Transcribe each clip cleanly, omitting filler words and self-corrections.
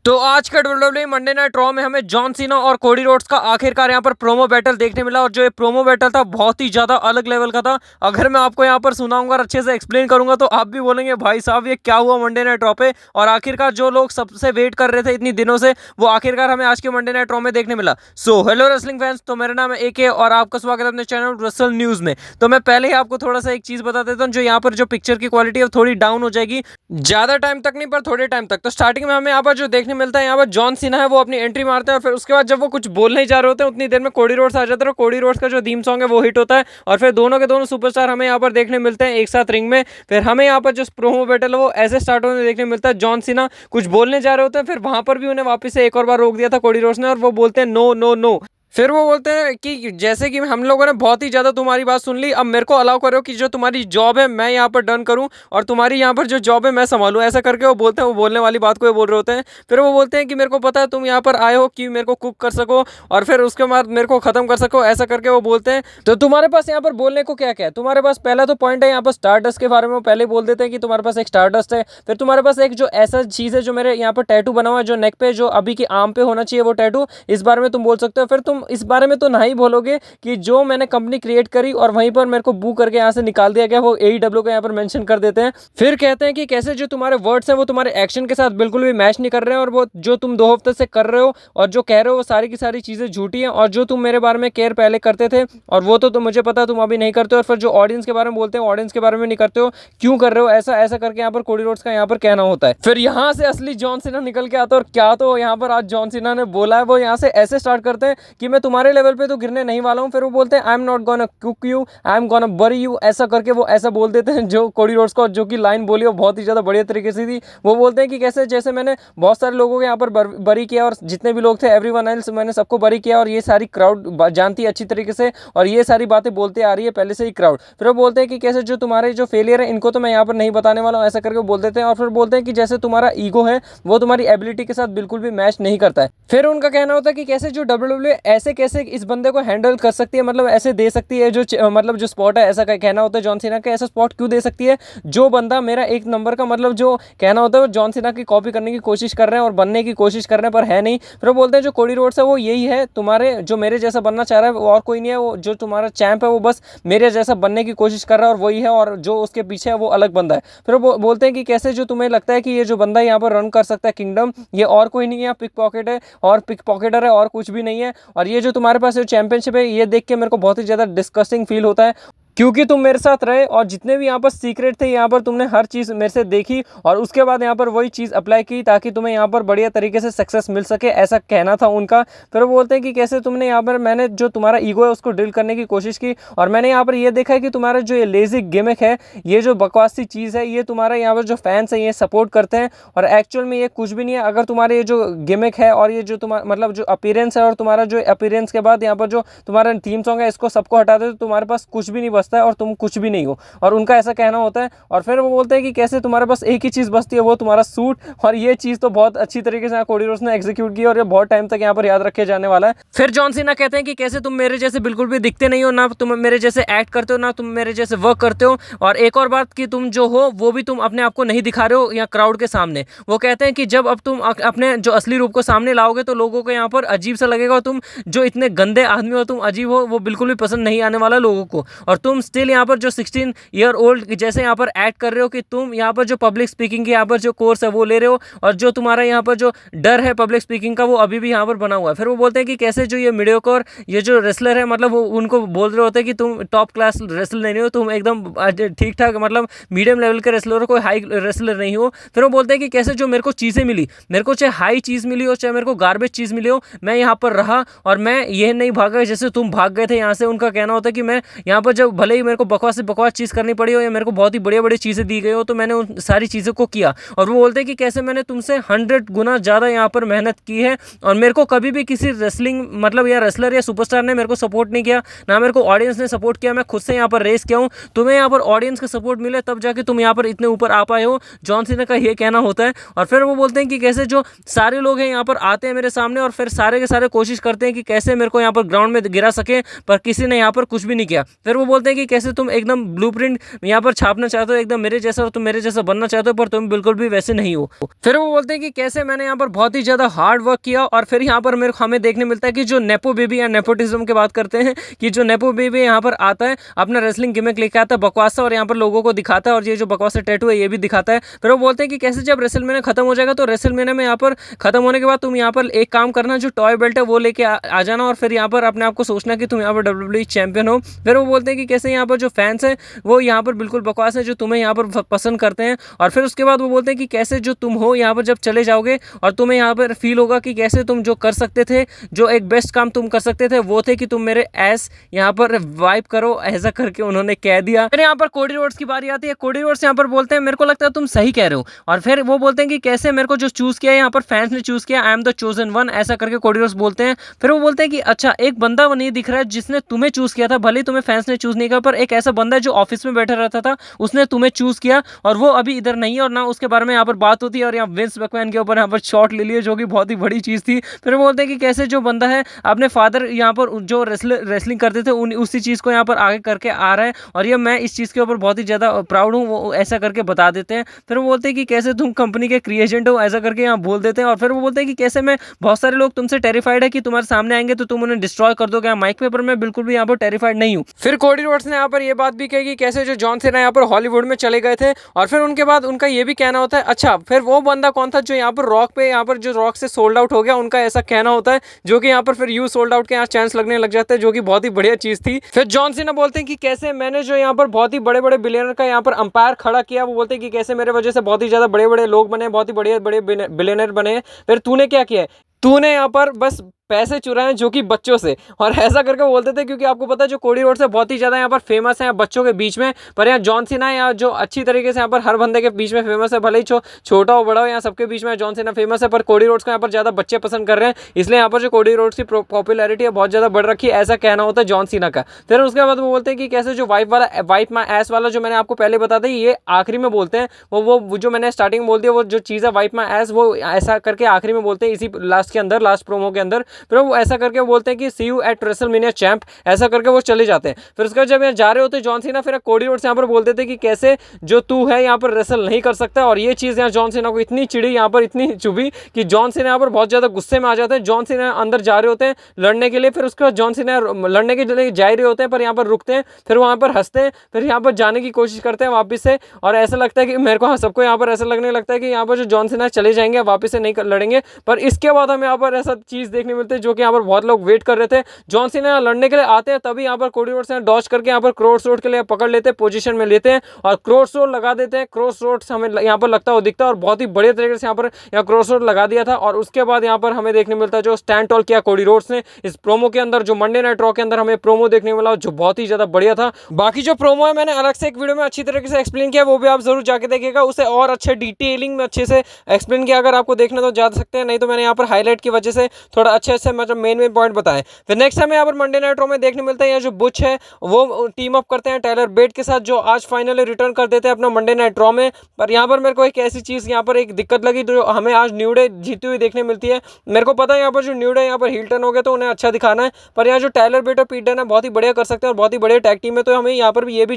तो आज का WWE मंडे नाइट रॉ में हमें जॉन सीना और कोडी रोड्स का आखिरकार यहाँ पर प्रोमो बैटल देखने मिला और जो ये प्रोमो बैटल था बहुत ही ज़्यादा अलग लेवल का था। अगर मैं आपको यहाँ पर सुनाऊंगा और अच्छे से एक्सप्लेन करूंगा तो आप भी बोलेंगे भाई साहब ये क्या हुआ मंडे नाइट रॉ पे। और आखिरकार जो लोग सबसे वेट कर रहे थे इतनी दिनों से वो आखिरकार हमें आज के मंडे नाइट रॉ में देखने मिला। सो हेलो रेसलिंग फैंस, तो मेरा नाम है AK और आपका स्वागत है अपने चैनल रेसल न्यूज़ में। तो मैं पहले ही आपको थोड़ा सा एक चीज़ बता देता हूँ, जो यहाँ पर जो पिक्चर की क्वालिटी है थोड़ी डाउन हो जाएगी, ज़्यादा टाइम तक नहीं पर थोड़े टाइम तक। तो स्टार्टिंग में हमें यहाँ पर जो देखने मिलता है, यहाँ पर जॉन सीना है वो अपनी एंट्री मारते हैं और फिर उसके बाद जब वो कुछ बोलने ही जा रहे होते हैं उतनी देर में कोडी रोड्स आ जाते हैं और कोडी रोड्स का जो थीम सॉन्ग है वो हिट होता है और फिर दोनों के दोनों सुपरस्टार हमें यहाँ पर देखने मिलते हैं एक साथ रिंग में। फिर हमें यहाँ पर जो प्रोमो बैटल है वो ऐसे स्टार्ट होने देखने मिलता है। जॉन सीना कुछ बोलने जा रहे होते हैं, फिर वहां पर भी उन्हें वापस से एक और बार रोक दिया था कोडी रोड्स ने और वो बोलते हैं नो नो नो। फिर वो बोलते हैं कि जैसे कि हम लोगों ने बहुत ही ज़्यादा तुम्हारी बात सुन ली, अब मेरे को अलाउ करो कि जो तुम्हारी जॉब है मैं यहाँ पर डन करूँ और तुम्हारी यहाँ पर जो जॉब है मैं संभालूँ, ऐसा करके वो बोलते हैं। वो बोलने वाली बात को वो बोल रहे होते हैं। फिर वो बोलते हैं कि मेरे को पता है तुम यहाँ पर आए हो कि मेरे को कुक कर सको और फिर उसके बाद मेरे को ख़त्म कर सको, ऐसा करके वो बोलते हैं। तो तुम्हारे पास यहाँ पर बोलने को क्या क्या है? तुम्हारे पास पहला तो पॉइंट है यहाँ पर स्टारडस्ट के बारे में, वो पहले बोल देते हैं कि तुम्हारे पास एक स्टारडस्ट है। फिर तुम्हारे पास एक जो ऐसा चीज़ है जो मेरे यहाँ पर टैटू बना हुआ है जो नेक पे, जो अभी की आर्म पे होना चाहिए वो टैटू, इस बारे में तुम बोल सकते हो। फिर तुम इस बारे में तो नहीं बोलोगे कि जो मैंने कंपनी क्रिएट करी और वहीं पर मेरे को बू करके यहाँ से निकाल दिया गया, वो AEW को यहाँ पर मेंशन कर देते हैं। फिर कहते हैं कि कैसे जो तुम्हारे वर्ड्स हैं वो तुम्हारे एक्शन के साथ बिल्कुल भी मैच नहीं कर रहे हैं और वो जो तुम 2 हफ्ते से कर रहे हो और जो कह रहे हो वो सारी की सारी चीज़ें झूठी हैं और जो तुम मेरे बारे में केयर पहले करते थे और वो तो मुझे पता तुम अभी नहीं करते हो। और फिर जो ऑडियंस के बारे में बोलते हैं ऑडियंस के बारे में नहीं करते हो, क्यों कर रहे हो ऐसा ऐसा करके यहाँ पर कोडी रोड्स का यहाँ पर कहना होता है। फिर यहाँ से असली जॉन सीना निकल के आता है और क्या तो यहाँ पर आज जॉन सीना ने बोला है, वो यहाँ से ऐसे स्टार्ट करते हैं कि मैं तुम्हारे लेवल पे तो गिरने नहीं वाला हूँ। फिर वो बोलते हैं I am not gonna cook you, I am gonna बरी यू, ऐसा करके वो ऐसा बोल देते हैं। जो कोडी रोड्स को जो कि लाइन बोली वो बहुत ही ज़्यादा बढ़िया तरीके से थी। वो बोलते हैं कि कैसे जैसे मैंने बहुत सारे लोगों को यहाँ पर बरी किया और जितने भी लोग थे एवरीवन एल्स मैंने सबको बरी किया और ये सारी क्राउड जानती है अच्छी तरीके से और ये सारी बातें बोलते आ रही है पहले से ही क्राउड। फिर वो बोलते हैं कि कैसे जो तुम्हारे जो फेलियर है इनको तो मैं यहाँ पर नहीं बताने वाला हूँ, ऐसा करके वो बोल देते हैं। और फिर बोलते हैं कि जैसे तुम्हारा ईगो है वो तुम्हारी एबिलिटी के साथ बिल्कुल भी मैच नहीं करता है। फिर उनका कहना होता है कि कैसे जो WWE ऐसे कैसे इस बंदे को हैंडल कर सकती है, मतलब ऐसे दे सकती है जो मतलब जो स्पॉट है, ऐसा कहना होता है जॉन सीना का, ऐसा स्पॉट क्यों दे सकती है जो बंदा मेरा एक नंबर का, मतलब जो कहना होता है वो जॉन सीना की कॉपी करने की कोशिश कर रहे हैं और बनने की कोशिश कर रहे हैं पर है नहीं। फिर वो बोलते हैं जो कोडी रोड्स है वो यही है, तुम्हारे जो मेरे जैसा बनना चाह रहा है वो और कोई नहीं है, वो जो तुम्हारा चैंप है वो बस मेरे जैसा बनने की कोशिश कर रहा है और वही है और जो उसके पीछे है वो अलग बंदा है। फिर वो बोलते हैं कि कैसे जो तुम्हें लगता है कि ये जो बंदा यहाँ पर रन कर सकता है किंगडम, ये और कोई नहीं है, पिक पॉकेट है और पिक पॉकेटर है और कुछ भी नहीं है। और ये जो तुम्हारे पास चैंपियनशिप है ये देख के मेरे को बहुत ही ज़्यादा डिस्कस्टिंग फील होता है क्योंकि तुम मेरे साथ रहे और जितने भी यहाँ पर सीक्रेट थे यहाँ पर तुमने हर चीज़ मेरे से देखी और उसके बाद यहाँ पर वही चीज़ अप्लाई की ताकि तुम्हें यहाँ पर बढ़िया तरीके से सक्सेस मिल सके, ऐसा कहना था उनका। फिर वो बोलते हैं कि कैसे तुमने यहाँ पर मैंने जो तुम्हारा ईगो है उसको ड्रिल करने की कोशिश की और मैंने यहाँ पर ये देखा है कि तुम्हारा जो ये लेजी गिमिक है, ये जो बकवासी चीज़ है, ये तुम्हारा यहाँ पर जो फैंस हैं ये सपोर्ट करते हैं और एक्चुअल में ये कुछ भी नहीं है। अगर तुम्हारे ये जो गिमिक है और ये जो तुम्हारा मतलब जो अपीयरेंस है और तुम्हारा जो अपीयरेंस के बाद यहाँ पर जो तुम्हारा थीम सॉन्ग है इसको सबको हटा दे तो तुम्हारे पास कुछ भी नहीं बचता है और तुम कुछ भी नहीं हो, और उनका ऐसा कहना होता है। और फिर वो बोलते हैं कि कैसे तुम्हारे पास एक ही चीज़ बचती है वो तुम्हारा सूट, और ये चीज़ तो बहुत अच्छी तरीके से कोडी रोड्स ने एग्जीक्यूट की और ये बहुत टाइम तक यहाँ पर याद रखे जाने वाला है। फिर जॉन सीना कहते हैं कि कैसे तुम मेरे जैसे बिल्कुल भी दिखते नहीं हो, ना तुम मेरे जैसे एक्ट करते हो, ना तुम मेरे जैसे वर्क करते हो, और एक और बात कि तुम जो हो वो भी तुम अपने आप को नहीं दिखा रहे हो यहाँ क्राउड के सामने। वो कहते हैं कि जब अब तुम अपने जो असली रूप को सामने लाओगे तो लोगों को यहाँ पर अजीब सा लगेगा और तुम जो इतने गंदे आदमी हो, तुम अजीब हो, वो बिल्कुल भी पसंद नहीं आने वाला लोगों को। और तुम स्टिल यहाँ पर जो 16 ईयर ओल्ड जैसे यहाँ पर एक्ट कर रहे हो कि तुम यहाँ पर जो पब्लिक स्पीकिंग की यहाँ पर जो कोर्स है वो ले रहे हो और जो तुम्हारा यहाँ पर जो डर है पब्लिक स्पीकिंग का वो अभी भी यहाँ पर बना हुआ है। फिर वो बोलते हैं कि कैसे जो ये मीडियोकर ये जो रेसलर है, मतलब वो उनको बोल रहे होते हैं कि तुम टॉप क्लास रेसलर नहीं हो, तुम एकदम ठीक ठाक मतलब मीडियम लेवल के रेसलर हो, कोई हाई रेसलर नहीं हो। फिर वो बोलते हैं कि कैसे जो मेरे को चीज़ें मिली, मेरे को चाहे हाई चीज़ मिली हो चाहे मेरे को गार्बेज चीज़ मिली हो, मैं यहाँ पर रहा और मैं ये नहीं भागा जैसे तुम भाग गए थे यहाँ से। उनका कहना होता है कि मैं यहाँ पर जब भले ही मेरे को बकवास से बकवास चीज़ करनी पड़ी हो या मेरे को बहुत ही बड़ी बड़ी चीज़ें दी गई हो तो मैंने उन सारी चीज़ों को किया। और वो बोलते हैं कि कैसे मैंने तुमसे 100 गुना ज़्यादा यहाँ पर मेहनत की है और मेरे को कभी भी किसी रेसलिंग मतलब या रेसलर या सुपरस्टार ने मेरे को सपोर्ट नहीं किया, ना मेरे को ऑडियंस ने सपोर्ट किया, मैं खुद से यहाँ पर रेस किया हूँ। तुम्हें यहाँ पर ऑडियंस का सपोर्ट मिले तब जाके तुम यहाँ पर इतने ऊपर आ पाए हो, जॉन सीना का ये कहना होता है। और फिर वो बोलते हैं कि कैसे जो सारे लोग हैं यहाँ पर आते हैं मेरे सामने और फिर सारे के सारे कोशिश करते हैं कि कैसे मेरे को यहाँ पर ग्राउंड में गिरा सके, पर किसी ने यहाँ पर कुछ भी नहीं किया। फिर वो बोलते हैं हैं कि कैसे तुम एकदम ब्लूप्रिंट यहाँ पर छापना चाहते हो एकदम मेरे जैसा, और तुम मेरे जैसा बनना चाहते हो, पर तुम बिल्कुल भी वैसे नहीं हो। फिर वो बोलते हैं कि कैसे मैंने यहाँ पर बहुत ही ज्यादा हार्ड वर्क किया, और फिर यहाँ पर मेरे को हमें देखने मिलता है कि जो नेपो बेबी या नेपोटिज्म की बात करते हैं कि जो नेपो बेबी यहाँ पर आता है अपना रेसलिंग गिमिक लेके आता है बकवास, और यहाँ पर लोगों को दिखाता है, और ये जो बकवास टैटू है ये भी दिखाता है। फिर वो बोलते हैं कि कैसे जब रेसलमेनिया खत्म हो जाएगा तो रेसलमेनिया में यहाँ पर खत्म होने के बाद तुम यहाँ पर एक काम करना, जो टॉय बेल्ट है वो लेके आ जाना, और फिर यहाँ पर अपने आप को सोचना कि तुम यहाँ पर डब्ल्यूडब्ल्यूई चैंपियन हो। फिर वो बोलते हैं कि कैसे यहाँ पर जो फैंस है वो यहाँ पर बिल्कुल बकवास है, जो तुम्हें यहाँ पर पसंद करते हैं। और फिर उसके बाद वो बोलते हैं कि कैसे जो तुम हो यहाँ पर जब चले जाओगे और तुम्हें यहाँ पर फील होगा कि कैसे तुम जो कर सकते थे, जो एक बेस्ट काम तुम कर सकते थे वो थे कि तुम मेरे एस यहाँ पर वाइप करो, ऐसा करके उन्होंने कह दिया। फिर यहाँ पर कोडी रोड्स की बारी आती है। कोडी रोड्स यहाँ पर बोलते हैं मेरे को लगता है तुम सही कह रहे हो, और फिर वो बोलते हैं कि कैसे मेरे को जो चूज किया यहाँ पर फैंस ने चूज किया, I am the chosen one, ऐसा करके कोडी रोड्स बोलते हैं। फिर वो बोलते हैं कि अच्छा एक बंदा नहीं दिख रहा है जिसने तुम्हें चूज किया था, भले तुम्हें फैंस ने चूज नहीं किया, पर एक ऐसा बंदा है जो ऑफिस में बैठा रहता था उसने तुम्हें चूज किया, और वो अभी इधर नहीं है, और ना उसके बारे में यहाँ पर बात होती है, और यहाँ विंस मैकमैन के ऊपर यहाँ पर शॉट ले लिए, जो कि बहुत ही बड़ी चीज थी। फिर वो बोलते हैं कि कैसे जो बंदा है अपने फादर यहाँ पर जो रेसलिंग करते थे उसी चीज को यहाँ पर आगे करके आ रहा है, और ये मैं इस चीज के ऊपर बहुत ही ज्यादा प्राउड हूँ, वो ऐसा करके बता देते हैं। फिर वो बोलते हैं कि कैसे तुम कंपनी के क्रिएजेंट हो, ऐसा करके यहाँ बोल देते हैं। और फिर वो बोलते हैं कि कैसे मैं बहुत सारे लोग तुमसे टेरिफाइड है कि तुम्हारे सामने आएंगे तो तुम उन्हें डिस्ट्रॉय कर दोगे माइक पे, पर मैं बिल्कुल भी यहाँ पर टेरिफाइड नहीं हूँ। फिर कोडी रोड्स ने यहाँ पर ये बात भी कही कि कैसे जो जॉन सीना यहाँ पर हॉलीवुड में चले गए थे, और फिर उनके बाद उनका ये भी कहना होता है अच्छा फिर वो बंदा कौन था जो यहाँ पर रॉक पे यहाँ पर जो रॉक से सोल्ड आउट हो गया, उनका ऐसा कहना होता है, जो कि यहाँ पर फिर यू सोल्ड आउट के यहाँ चांस लगने लग जाते हैं, जो कि बहुत ही बढ़िया चीज थी। फिर जॉन सीना बोलते हैं कि कैसे मैंने जो यहाँ पर बहुत ही बड़े बड़े बिलियनर का यहाँ पर अंपायर खड़ा किया, वो बोलते हैं कि कैसे मेरे वजह से बहुत ही ज्यादा बड़े बड़े लोग बने, बहुत ही बड़े बड़े बिलियनर बने, फिर तूने क्या किया है, तूने यहाँ पर बस पैसे चुराए जो कि बच्चों से, और ऐसा करके बोलते थे क्योंकि आपको पता है जो कोडी रोड्स है बहुत ही ज़्यादा यहाँ पर फेमस है बच्चों के बीच में, पर यहाँ जॉन सीना या जो अच्छी तरीके से यहाँ पर हर बंदे के बीच में फेमस है, भले ही छोटा हो बड़ा हो, यहाँ सबके बीच में जॉन सीना फेमस है, पर कोडी रोड्स को यहाँ पर ज़्यादा बच्चे पसंद कर रहे हैं, इसलिए यहाँ पर जो कोडी रोड्स की पॉपुलैरिटी है बहुत ज़्यादा बढ़ रखी है, ऐसा कहना होता है जॉन सीना का। फिर उसके बाद वो बोलते हैं कि कैसे जो वाइप माई एस वाला जो मैंने आपको पहले बता दी, ये आखिरी में बोलते हैं, वो जो मैंने स्टार्टिंग में बोल दिया वो जो चीज़ है वाइप माई एस, वो ऐसा करके आखिरी में बोलते हैं इसी लास्ट प्रोमो के अंदर। फिर वो ऐसा करके बोलते हैं कि सी यू एट रेसलमेनिया चैंप, ऐसा करके वो चले जाते हैं। फिर उसके बाद जब यहाँ जा रहे होते जॉन सीना, फिर कोडी रोड्स यहाँ पर बोलते थे कि कैसे जो तू है यहाँ पर रेसल नहीं कर सकता, और ये चीज़ यहाँ जॉन सीना को इतनी चिड़ी, यहाँ पर इतनी चुभी कि जॉन सीना यहाँ पर बहुत ज़्यादा गुस्से में आ जाते हैं। जॉन सीना अंदर जा रहे होते हैं लड़ने के लिए, फिर उसके बाद जॉन सीना लड़ने के लिए जा रहे होते हैं, पर यहाँ पर रुकते हैं, फिर वहाँ पर हंसते हैं, फिर यहाँ पर जाने की कोशिश करते हैं वापस से, और ऐसा लगता है कि मेरे को सबको यहाँ पर ऐसा लगने लगता है कि यहाँ पर जो जॉन सीना चले जाएंगे वापस से नहीं लड़ेंगे। पर इसके बाद हमें यहाँ पर ऐसा चीज़ देखने मिलती है जो कि यहाँ पर बहुत लोग वेट कर रहे थे, जॉन सीना लड़ने के लिए आते हैं, तभी यहाँ पर कोडी रोड्स डॉज करके यहाँ पर क्रॉस रोड के लिए पकड़ लेते हैं, पोजीशन में लेते हैं और क्रॉस रोड लगा देते हैं। क्रॉस रोड हमें यहाँ पर लगता है दिखता है, और बहुत ही बढ़िया तरीके से यहाँ क्रॉस रोड लगा दिया था। और उसके बाद यहाँ पर हमें देखने मिलता है जो स्टैंड टॉल किया कोडी रोड्स ने इस प्रोमो के अंदर, जो मंडे नाइट रॉ के अंदर हमें प्रोमो देखने मिला, जो बहुत ही ज्यादा बढ़िया था। बाकी जो प्रोमो है मैंने अलग से एक वीडियो में अच्छी तरीके से एक्सप्लेन किया, वो भी आप जरूर जाके देखिएगा, उसे और अच्छे डिटेलिंग में अच्छे से एक्सप्लेन किया। अगर आपको देखना तो जा सकते हैं, नहीं तो मैंने यहाँ पर हाईलाइट की वजह से थोड़ा अच्छे से मतलब मेन पॉइंट बताए। फिर नेक्स्ट हमें यहाँ पर मंडे नाइट रॉ में देखने मिलता है जो बुच है वो टीम अप करते हैं टायलर बेट के साथ, जो आज फाइनली रिटर्न कर देते हैं अपना मंडे नाइट रॉ में। पर यहाँ पर मेरे को एक ऐसी चीज़ यहाँ पर एक दिक्कत लगी, जो हमें आज न्यू डे जीती हुई देखने मिलती है। मेरे को पता है यहाँ पर जो न्यू डे यहाँ पर हिल टर्न हो गया तो उन्हें अच्छा दिखाना है, पर यहाँ जो टायलर बेट और पीट डन है बहुत ही बढ़िया कर सकते हैं और बहुत ही बढ़िया टैग टीम है, तो हमें यहाँ पर भी ये भी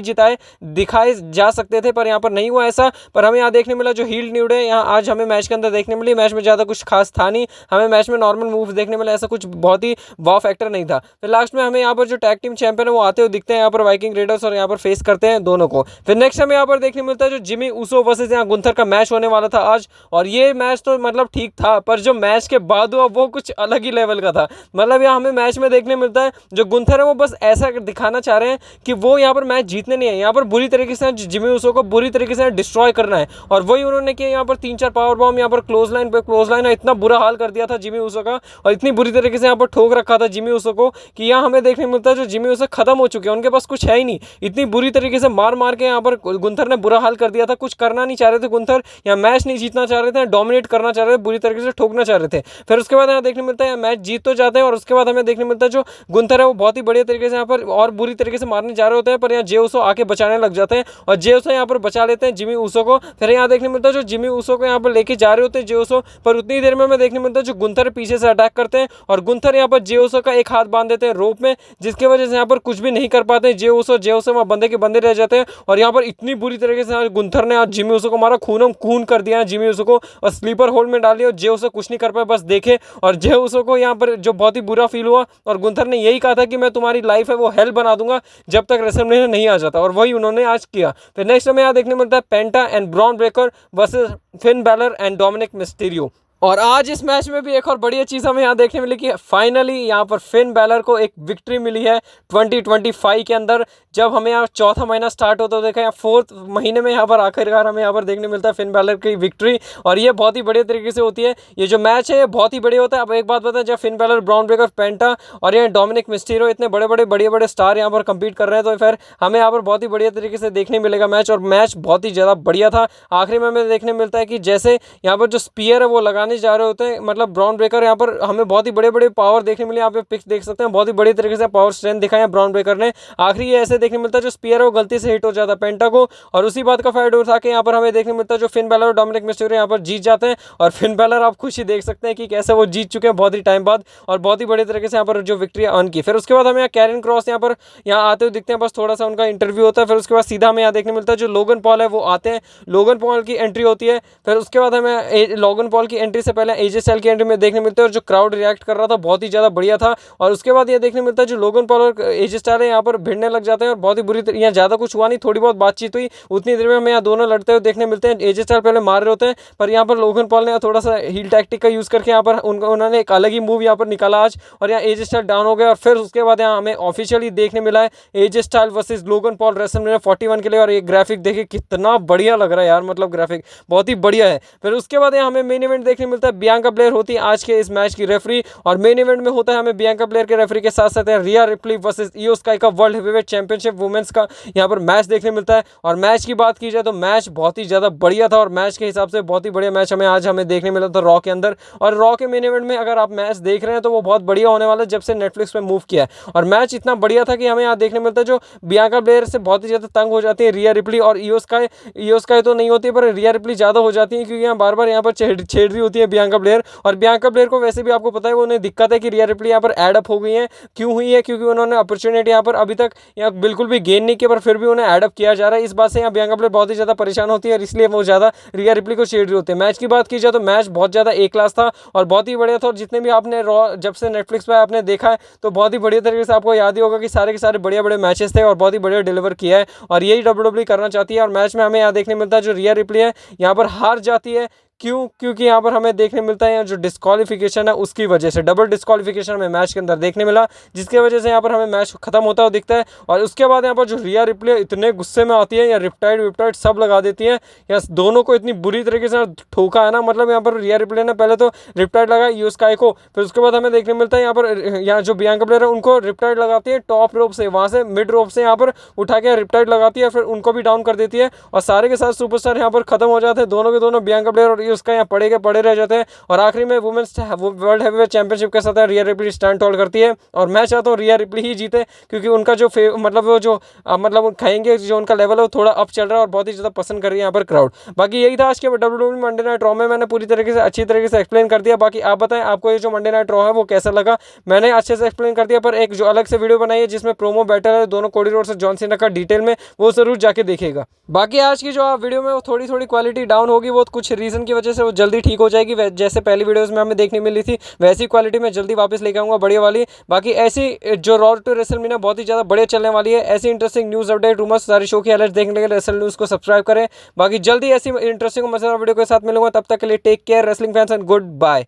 दिखाए जा सकते थे, पर यहाँ पर नहीं हुआ ऐसा। पर हमें यहाँ देखने मिला जो हील न्यू डे यहाँ आज हमें मैच के अंदर देखने मिली। मैच में ज़्यादा कुछ खास था नहीं, हमें मैच में नॉर्मल मूव देखने मिला, ऐसा कुछ बहुत ही वाव फैक्टर नहीं था। फिर लास्ट में हमें यहाँ पर जो टैग टीम चैंपियन है वो आते हुए दिखते हैं यहाँ पर वाइकिंग रेडर्स, और यहाँ पर फेस करते हैं दोनों को। फिर नेक्स्ट हमें यहाँ पर देखने मिलता है जो जिमी ऊसो वर्सेस यहाँ गुंथर का मैच होने वाला था आज, और ये मैच तो मतलब ठीक था, पर जो मैच के बाद हुआ वो कुछ अलग ही लेवल का था। मतलब यहाँ हमें मैच में देखने मिलता है जो गुंथर है वो बस ऐसा दिखाना चाह रहे हैं कि वो यहाँ पर मैच जीतने नहीं है, यहाँ पर बुरी तरीके से जिमी ऊसो को बुरी तरीके से डिस्ट्रॉय करना है, और वही उन्होंने किया। यहाँ पर 3-4 पावर बॉम्ब यहाँ पर क्लोज लाइन इतना बुरा हाल कर दिया था जिमी ऊसो का, और इतनी बुरी तरीके से यहाँ पर ठोक रखा था जिमी ऊसो को कि यहाँ हमें देखने मिलता है जो जिमी ऊसो खत्म हो चुके हैं, उनके पास कुछ है ही नहीं। इतनी बुरी तरीके से मार के यहाँ पर गुंथर ने बुरा हाल कर दिया था, कुछ करना नहीं चाह रहे थे गुंथर, यहाँ मैच नहीं जीतना चाह रहे थे, डोमिनेट करना चाह रहे थे, बुरी तरीके से ठोकना चाह रहे थे। फिर उसके बाद यहाँ देखने मिलता है मैच जीत तो जाते हैं, और उसके बाद हमें देखने मिलता है जो गुंथर है वो बहुत ही बढ़िया तरीके से यहाँ पर और बुरी तरीके से मारने जा रहे होते हैं, पर यहाँ जे ऊसो आके बचाने लग जाते हैं, और जे ऊसो यहाँ पर बचा लेते हैं जिमी ऊसो को। फिर यहाँ देखने मिलता है जो जिमी ऊसो को यहाँ पर लेके जा रहे होते हैं जे ऊसो, पर उतनी देर में हमें देखने मिलता है जो गुंथर पीछे से अटैक करते हैं, और गुंथर यहाँ पर जे उसो का एक हाथ बांध देते हैं रोप में, जिसकी वजह से यहाँ पर कुछ भी नहीं कर पाते हैं जे उसो वहाँ बंदे के बंदे रह जाते हैं। और यहाँ पर इतनी बुरी तरीके से गुंथर ने आज जिमी उसो को मारा, खूनम खून कर दिया है जिमी उसो को और स्लीपर होल्ड में डाल दिया। जे उसो कुछ नहीं कर पाए, बस देखे। और जे उसो को यहाँ पर जो बहुत ही बुरा फील हुआ, और गुंथर ने यही कहा था कि मैं तुम्हारी लाइफ है वो हेल बना दूंगा जब तक रेसलमेनिया नहीं आ जाता, और वही उन्होंने आज किया। फिर नेक्स्ट हमें यहाँ देखने मिलता है Penta and Bron Breakker versus Finn Balor and Dominic Mysterio. और आज इस मैच में भी एक और बढ़िया चीज़ हमें यहाँ देखने मिली कि फाइनली यहाँ पर फिन बैलर को एक विक्ट्री मिली है 2025 के अंदर। जब हमें यहाँ चौथा महीना स्टार्ट होता देखा, यहाँ 4th महीने में यहाँ पर आखिरकार हमें यहाँ पर देखने मिलता है फिन बैलर की विक्ट्री, और ये बहुत ही बढ़िया तरीके से होती है। ये जो मैच है ये बहुत ही बढ़िया होता है। अब एक बात बताएं, जब फिन बैलर, ब्रॉन ब्रेकर, पेंटा और यहाँ डोमिनिक मिस्टीरियो इतने बड़े स्टार यहाँ पर कम्पीट कर रहे हैं, तो फिर हमें यहाँ पर बहुत ही बढ़िया तरीके से देखने मिलेगा मैच, और मैच बहुत ही ज़्यादा बढ़िया था। आखिरी में हमें देखने मिलता है कि जैसे यहाँ पर जो स्पीयर है वो लगाने जा रहे होते हैं, मतलब ब्रॉन ब्रेकर, यहाँ पर हमें बहुत ही बड़े पावर देखने मिले। यहाँ पे पिक्स देख सकते हैं, बहुत ही बड़ी तरीके से पावर स्ट्रेंथ दिखाया ब्रॉन ब्रेकर ने। आखिरी ये ऐसे देखने मिलता है जो स्पीयर है वो गलती से हिट हो जाता है पेंटा को, और उसी बात का फायदा उठा के यहाँ पर हमें देखने मिलता है जो फिन बैलर और डोमिनिक मिस्टीरियो यहाँ पर जीत जाते हैं। और फिन बैलर आप खुशी देख सकते हैं कि कैसे वो जीत चुके हैं बहुत ही टाइम बाद, और बहुत ही बड़े तरीके से यहाँ पर जो विक्ट्री अर्न की। फिर उसके बाद हमें कैरन क्रॉस यहाँ पर आते हुए दिखते हैं, बस थोड़ा सा उनका इंटरव्यू होता है। फिर उसके बाद सीधा हमें यहाँ देखने मिलता है जो लोगन पॉल है वो आते हैं, लोगन पॉल की एंट्री होती है। फिर उसके बाद हमें लोगन पॉल की एंट्री से पहले एजे स्टाइल्स की एंट्री में देखने मिलते हैं, और जो क्राउड रिएक्ट कर रहा था बहुत ही ज़्यादा बढ़िया था। और उसके बाद ये देखने मिलता है जो लोगन पॉल और एजे स्टाइल्स यहाँ पर भिड़ने लग जाते हैं, और बहुत ही बुरी यहाँ ज़्यादा कुछ हुआ नहीं, थोड़ी बहुत बातचीत हुई, उतनी देर में हमें यहाँ दोनों लड़ते हुए देखने मिलते हैं। एजे स्टाइल्स पहले मार रहे होते हैं, पर यहाँ पर लोगन पॉल ने थोड़ा सा हील टैक्टिक का यूज़ करके यहाँ पर उन्होंने एक अलग ही मूव यहाँ पर निकाला आज, और यहाँ एजे स्टाइल्स डाउन हो गया। और फिर उसके बाद यहाँ हमें ऑफिशियली देखने मिला है AJ Styles versus Logan Paul WrestleMania 41 के लिए, और ये ग्राफिक देखिए कितना बढ़िया लग रहा है यार, मतलब ग्राफिक बहुत ही बढ़िया है। फिर उसके बाद यहाँ हमें मेन इवेंट देखने मिलता है, बियांका ब्लेयर होती है आज के इस मैच की रेफरी, और मेन इवेंट में होता है हमें बियांका ब्लेयर के रेफरी के साथ साथ रिया रिप्ली वर्सेस इयो स्काई का वर्ल्ड हेवीवेट चैंपियनशिप वुमेन्स का यहाँ पर मैच देखने मिलता है। और मैच की बात की जाए तो मैच बहुत ही ज़्यादा बढ़िया था, और मैच के हिसाब से बहुत ही बढ़िया मैच हमें देखने मिला था रॉ के अंदर। और रॉ के मेन इवेंट में अगर आप मैच देख रहे हैं तो वो बहुत बढ़िया होने वाला है जब से नेटफ्लिक्स पे मूव किया है। और मैच इतना बढ़िया था कि हमें यहाँ देखने मिलता है जो बियांका ब्लेयर से बहुत ही ज़्यादा तंग हो जाती है रिया रिप्ली, और इयो स्काई तो नहीं होती है, पर रिया रिप्ली ज़्यादा हो जाती है, क्योंकि यहाँ बार बार यहाँ पर छेड़ रही होती है बियांका ब्लेयर। और बियांका ब्लेयर को वैसे भी आपको पता है वो उन्हें दिक्कत है कि रिया रिप्ली यहाँ पर एड अप हो गई है। क्यों हुई है? क्योंकि उन्होंने अपॉर्चुनिटी यहाँ पर अभी तक यहाँ बिल्कुल भी गेन नहीं किया, पर फिर भी उन्हें एड अप किया जा रहा है। इस बात से यहाँ बियांका ब्लेयर बहुत ही ज़्यादा परेशान होती है, और इसलिए वो ज़्यादा रिया रिप्ली को छेड़ रही होती है। मैच की बात की जाए तो मैच बहुत ज़्यादा ए क्लास था और बहुत ही बढ़िया था, और जितने भी आपने रॉ जब से नेटफ्लिक्स पर आपने देखा है तो बहुत ही बढ़िया तरीके से आपको याद ही होगा कि सारे के सारे बढ़िया बड़े मैचेस थे, और बहुत ही बढ़िया डिलीवर किया है, और यही डब्ल्यूडब्ल्यूई करना चाहती है। और मैच में हमें यहाँ देखने मिलता है जो रिया रिप्ली है यहाँ पर हार जाती है। क्यों? क्योंकि यहाँ पर हमें देखने मिलता है यहाँ जो डिस्क्वालिफिकेशन है उसकी वजह से, डबल डिस्क्वालिफिकेशन हमें मैच के अंदर देखने मिला, जिसकी वजह से यहाँ पर हमें मैच खत्म होता हुआ दिखता है। और उसके बाद यहाँ पर जो रिया रिप्ली इतने गुस्से में आती है, या रिप्टाइड सब लगा देती है, या दोनों को इतनी बुरी तरीके से ठोका है ना, मतलब यहाँ पर रिया रिप्ली ने पहले तो रिप्टाइड लगा इयो स्काई को, फिर उसके बाद हमें देखने मिलता है यहाँ पर यहाँ जो बियांका ब्लेयर है उनको रिप्टाइड लगाती है टॉप रोप से, वहाँ से मिड रोप से यहाँ पर उठा के रिप्टाइड लगाती है, फिर उनको भी डाउन कर देती है, और सारे के साथ सुपरस्टार यहाँ पर खत्म हो जाते हैं, दोनों के दोनों बियांका ब्लेयर और इयो स्काई यहाँ पड़े रह जाते हैं। और आखिरी में वुमेन्स वर्ल्ड हेवीवेट चैंपियनशिप के साथ रिया रिप्ली स्टैंड होल्ड करती है, और मैं चाहता हूँ रिया रिप्ली ही जीते, क्योंकि उनका जो मतलब वो जो मतलब खाएंगे जो उनका लेवल है वो थोड़ा अप चल रहा है, और बहुत ही ज़्यादा पसंद कर रही है यहाँ पर क्राउड। बाकी यही था आज के डब्ल्यूडब्ल्यूई मंडे नाइट रॉ में, मैंने पूरी तरीके से अच्छी तरीके से एक्सप्लेन कर दिया। बाकी आप बताएं आपको ये जो मंडे नाइट रॉ है वो कैसा लगा। मैंने अच्छे से एक्सप्लेन कर दिया, पर एक जो अलग से वीडियो बनाई है जिसमें प्रोमो बैटल है दोनों कोडी रोड्स और जॉन सीना का डिटेल में, वो जरूर जाके देखेगा। बाकी आज की जो वीडियो में वो थोड़ी क्वालिटी डाउन होगी, वो कुछ रीज़न की वजह से वो जल्दी ठीक हो जाएगी। जैसे पहली वीडियोस में हमें देखने मिली थी वैसी क्वालिटी में जल्दी वापस लेके आऊँगा बढ़िया वाली। बाकी ऐसी जो रॉ टू रेसलमेनिया बहुत ही ज़्यादा बढ़िया चलने वाली है। ऐसी इंटरेस्टिंग न्यूज़ अपडेट रूमर्स सारी शो की हाइलाइट्स देखने के लिए रेसल न्यूज़ को सब्सक्राइब करें। बाकी जल्दी ऐसी इंटरेस्टिंग मजेदार वीडियो के साथ मिलूंगा, तब तक के लिए take care wrestling fans and good bye.